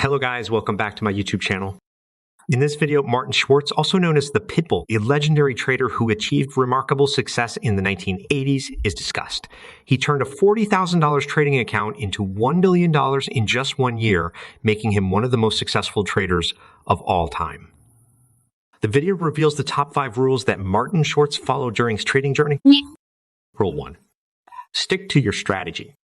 Hello guys, welcome back to my YouTube channel. In this video, Martin Schwartz, also known as the PitBull, a legendary trader who achieved remarkable success in the 1980s, is discussed. He turned a $40,000 trading account into $1 billion in just 1 year, making him one of the most successful traders of all time. The video reveals the top 5 rules that Martin Schwartz followed during his trading journey. Rule 1. Stick to your strategy.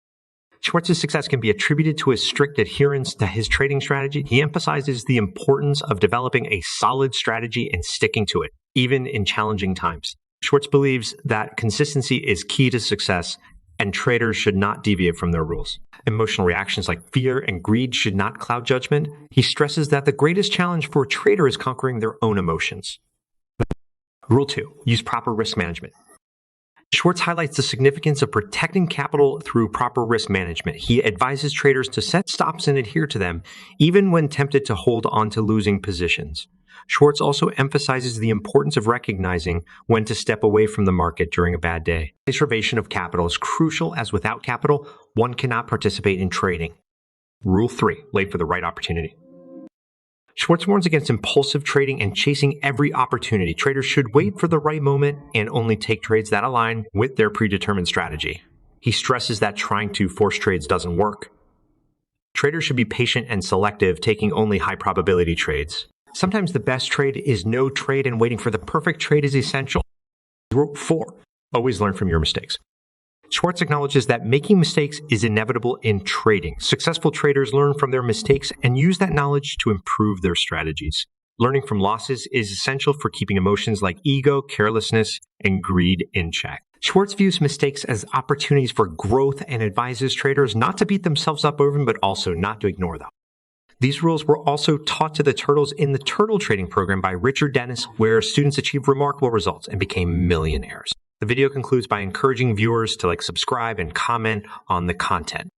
Schwartz's success can be attributed to his strict adherence to his trading strategy. He emphasizes the importance of developing a solid strategy and sticking to it, even in challenging times. Schwartz believes that consistency is key to success, and traders should not deviate from their rules. Emotional reactions like fear and greed should not cloud judgment. He stresses that the greatest challenge for a trader is conquering their own emotions. Rule 2. Use proper risk management. Schwartz highlights the significance of protecting capital through proper risk management. He advises traders to set stops and adhere to them, even when tempted to hold on to losing positions. Schwartz also emphasizes the importance of recognizing when to step away from the market during a bad day. Preservation of capital is crucial, as without capital, one cannot participate in trading. Rule 3. Wait for the right opportunity. Schwartz warns against impulsive trading and chasing every opportunity. Traders should wait for the right moment and only take trades that align with their predetermined strategy. He stresses that trying to force trades doesn't work. Traders should be patient and selective, taking only high probability trades. Sometimes the best trade is no trade, and waiting for the perfect trade is essential. Rule 4. Always learn from your mistakes. Schwartz acknowledges that making mistakes is inevitable in trading. Successful traders learn from their mistakes and use that knowledge to improve their strategies. Learning from losses is essential for keeping emotions like ego, carelessness, and greed in check. Schwartz views mistakes as opportunities for growth and advises traders not to beat themselves up over them, but also not to ignore them. These rules were also taught to the turtles in the Turtle Trading Program by Richard Dennis, where students achieved remarkable results and became millionaires. The video concludes by encouraging viewers to subscribe and comment on the content.